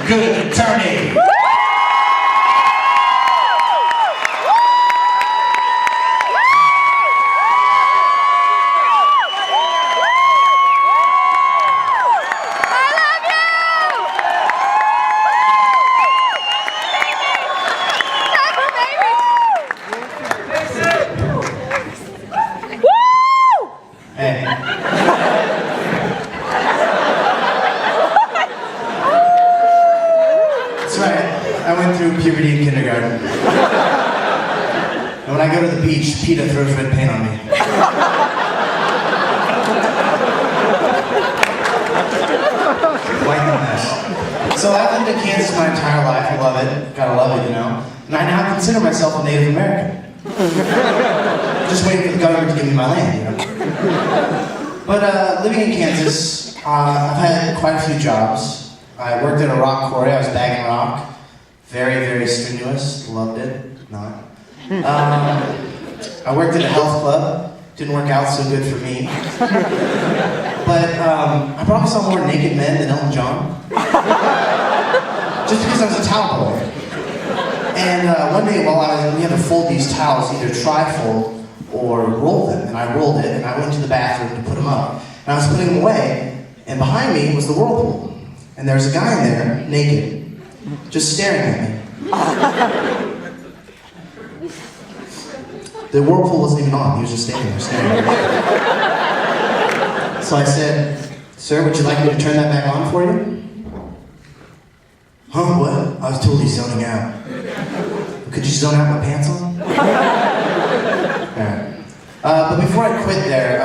Good-Turney. Hey. That's right. I went through puberty in kindergarten. And when I go to the beach, PETA throws red paint on me. Quite the mess. So I've lived in Kansas my entire life. I love it. Gotta love it, you know. And I now consider myself a Native American. Just waiting for the government to give me my land, you know. But living in Kansas, I've had quite a few jobs. I worked at a rock quarry. I was bagging rock. Very, very strenuous. Loved it. Not. I worked at a health club. Didn't work out so good for me. But I probably saw more naked men than Elton John. Just because I was a towel boy. And one day while we had to fold these towels, either tri-fold or roll them, and I rolled it, and I went to the bathroom to put them up. And I was putting them away, and behind me was the whirlpool. And there was a guy in there, naked, just staring at me. The whirlpool wasn't even on, he was just standing there staring at me. So I said, "Sir, would you like me to turn that back on for you?" "Huh, what? I was totally zoning out." "Could you zone out my pants on?" Alright. But before I quit there,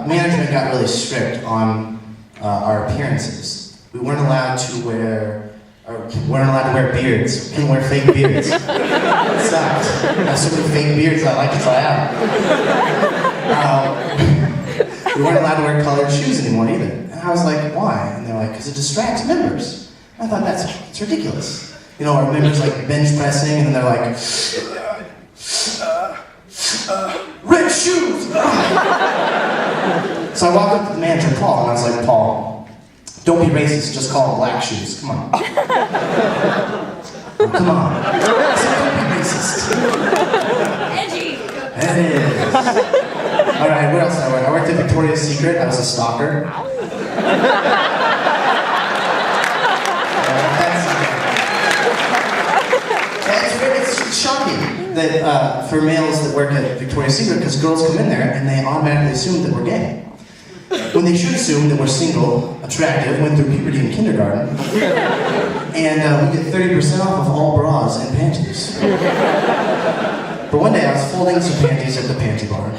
management got really strict on our appearances. We weren't allowed to wear beards. Couldn't wear fake beards. It sucked. I have so many fake beards I'd like to try out. We weren't allowed to wear colored shoes anymore either. And I was like, why? And they're like, because it distracts members. I thought it's ridiculous. You know, our members like bench pressing, and then they're like, red shoes! So I walked up to the manager, Paul, and I was like, "Paul, don't be racist, just call them black shoes, come on." Oh, come on. I said, don't be racist. Edgy! It is. Alright, what else did I work? I worked at Victoria's Secret, I was a stalker. It's shocking that for males that work at Victoria's Secret, because girls come in there and they automatically assume that we're gay. When they should assume that we're single, attractive, went through puberty in kindergarten, and we get 30% off of all bras and panties. But one day I was folding some panties at the panty bar.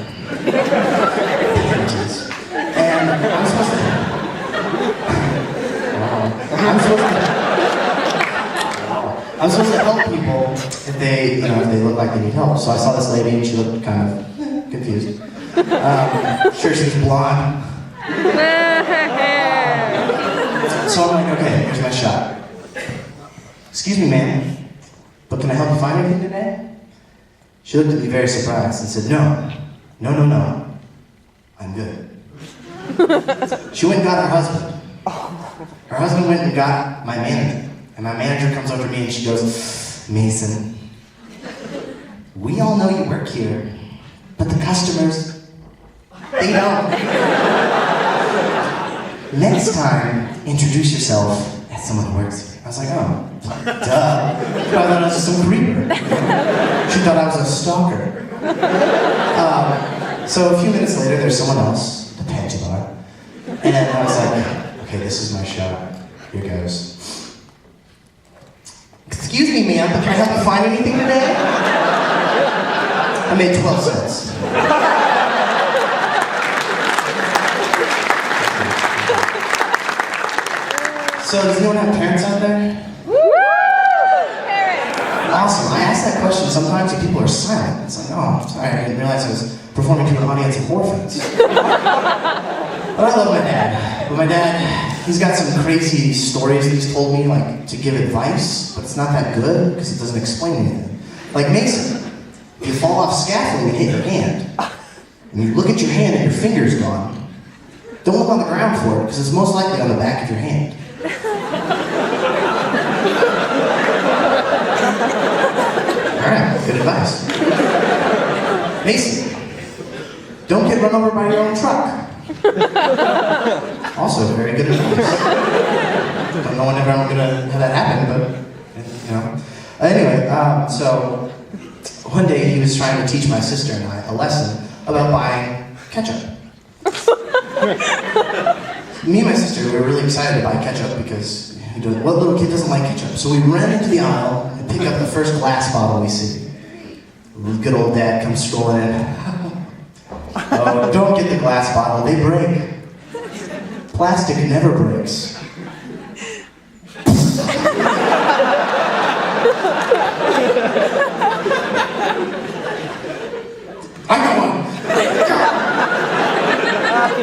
Panties. And I'm supposed to help people if they look like they need help. So I saw this lady and she looked kind of confused. Sure, she was blonde. So I'm like, okay, here's my shot. "Excuse me, ma'am, but can I help you find anything today?" She looked at me very surprised and said, No, I'm good." She went and got her husband. Her husband went and got my manager. And my manager comes over to me and she goes, "Mason, we all know you work here, but the customers, they don't. Next time, introduce yourself as someone who works here." I was like, "Oh, duh." She thought I was just some creeper. She thought I was a stalker. So a few minutes later, there's someone else, the panty bar. And I was like, okay, this is my shot. Here goes. "Excuse me, ma'am, but can I help you find anything today?" I made 12 cents. So does anyone have parents out there? Awesome. I ask that question sometimes and people are silent. It's like, oh, sorry, I didn't realize I was performing to an audience of orphans. But I love my dad. But my dad, he's got some crazy stories that he's told me, like, to give advice, but it's not that good because it doesn't explain anything. Like, Mason, if you fall off scaffolding and hit your hand, and you look at your hand and your finger's gone, don't look on the ground for it because it's most likely on the back of your hand. run over by your own truck. Also, very good advice. Don't know whenever I'm gonna have that happen, but, you know. Anyway, so, one day he was trying to teach my sister and I a lesson about buying ketchup. Me and my sister, we were really excited to buy ketchup because, what little kid doesn't like ketchup? So we ran into the aisle and pick up the first glass bottle we see. Good old dad comes strolling in. Oh, don't get the glass bottle, they break. Plastic never breaks. I got one!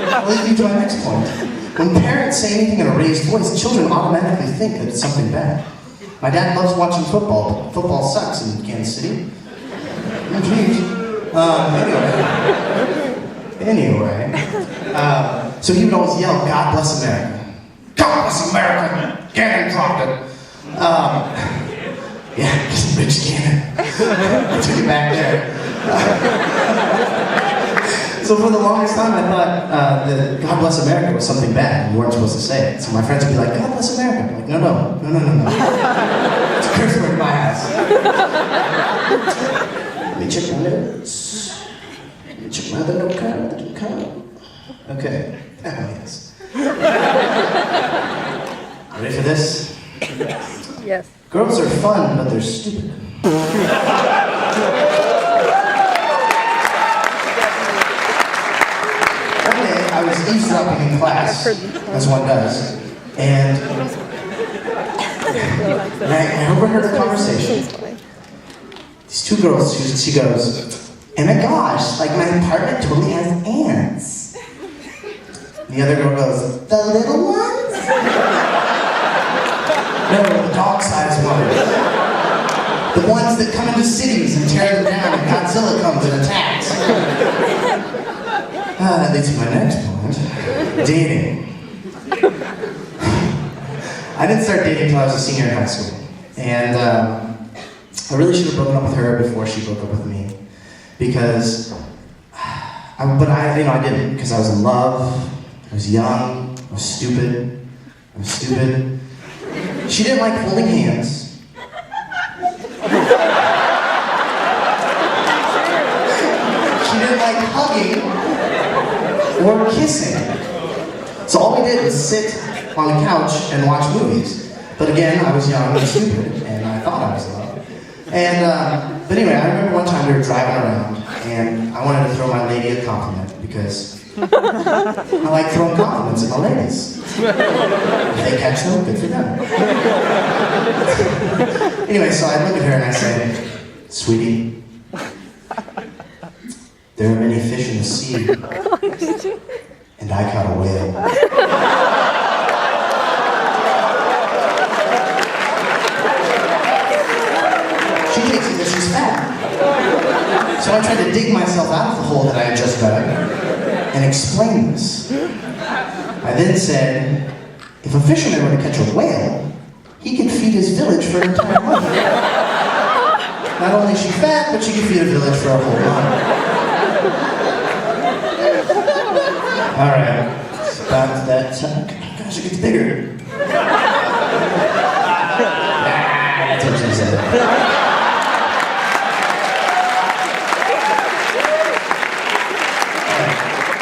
That leads me to my next point. When parents say anything in a raised voice, children automatically think that it's something bad. My dad loves watching football, but football sucks in Kansas City. Anyway, so he would always yell, "God bless America." God bless America! Gannon dropped it. Yeah, just Rich Gannon. I took it back there. So for the longest time, I thought that God bless America was something bad, and you weren't supposed to say it. So my friends would be like, "God bless America." I'm like, no. It's a curse word in my house. Let me check my notes. Let me check my other note card. Okay. Oh, yes. Ready for this? Yes. Girls are fun, but they're stupid. One day, I was eavesdropping in class, as one does, and I overheard a conversation. These two girls, she goes, "Oh my gosh, like my apartment totally has ants." The other girl goes, "The little ones?" No, the dog-sized ones. The ones that come into cities and tear them down and Godzilla comes and attacks. That leads to my next point. Dating. I didn't start dating until I was a senior in high school. And I really should have broken up with her before she broke up with me. Because, I didn't. Because I was in love, I was young, I was stupid. She didn't like holding hands. She didn't like hugging or kissing. So all we did was sit on the couch and watch movies. But again, I was young and stupid, and I thought I was in love. And, but anyway, I remember one time we were driving around, and I wanted to throw my lady a compliment, because I like throwing compliments at my ladies. If they catch them, good for them. Anyway, so I look at her and I say, "Sweetie, there are many fish in the sea, and I caught a whale." She takes it that she's fat. So I tried to dig myself out of the hole that I had just dug and explain this. I then said, if a fisherman were to catch a whale, he could feed his village for an entire month. Not only is she fat, but she could feed a village for a whole month. Alright, it's about that time. Gosh, it gets bigger. That's what she said.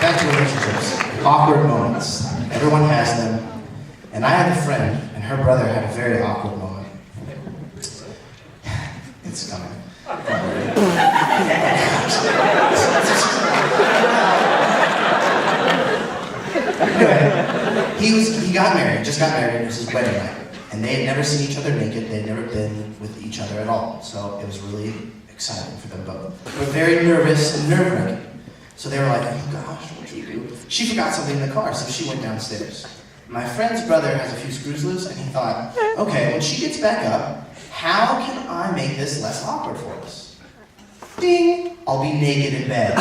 Back to relationships. Awkward moments. Everyone has them. And I had a friend, and her brother had a very awkward moment. It's coming. Anyway, he got married, just got married, it was his wedding night. And they had never seen each other naked, they had never been with each other at all. So it was really exciting for them both. They were very nervous and nerve-wracking. So they were like, "Oh gosh, what do you do?" She forgot something in the car, so she went downstairs. My friend's brother has a few screws loose, and he thought, okay, when she gets back up, how can I make this less awkward for us? Ding! I'll be naked in bed.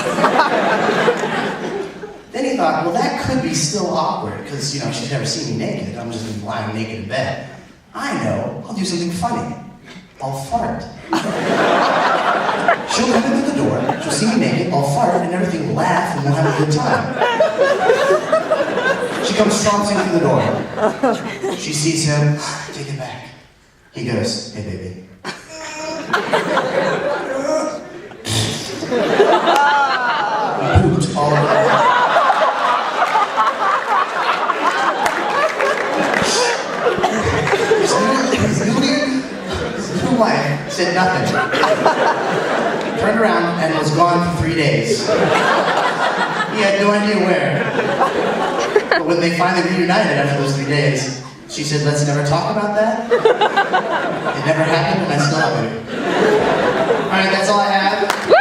Then he thought, well, that could be still awkward, because, she's never seen me naked. I'm just lying naked in bed. I know, I'll do something funny. I'll fart. She'll come in through the door, she'll see me naked, I'll fart, and everything will laugh, and we'll have a good time. She comes trouncing through the door. She sees him, take it back. He goes, hey baby. He pooped all over her. His new wife said nothing. Turned around and was gone for 3 days. He had no idea where. But when they finally reunited after those 3 days, she said, let's never talk about that. It never happened and I still love you. Alright, that's all I have.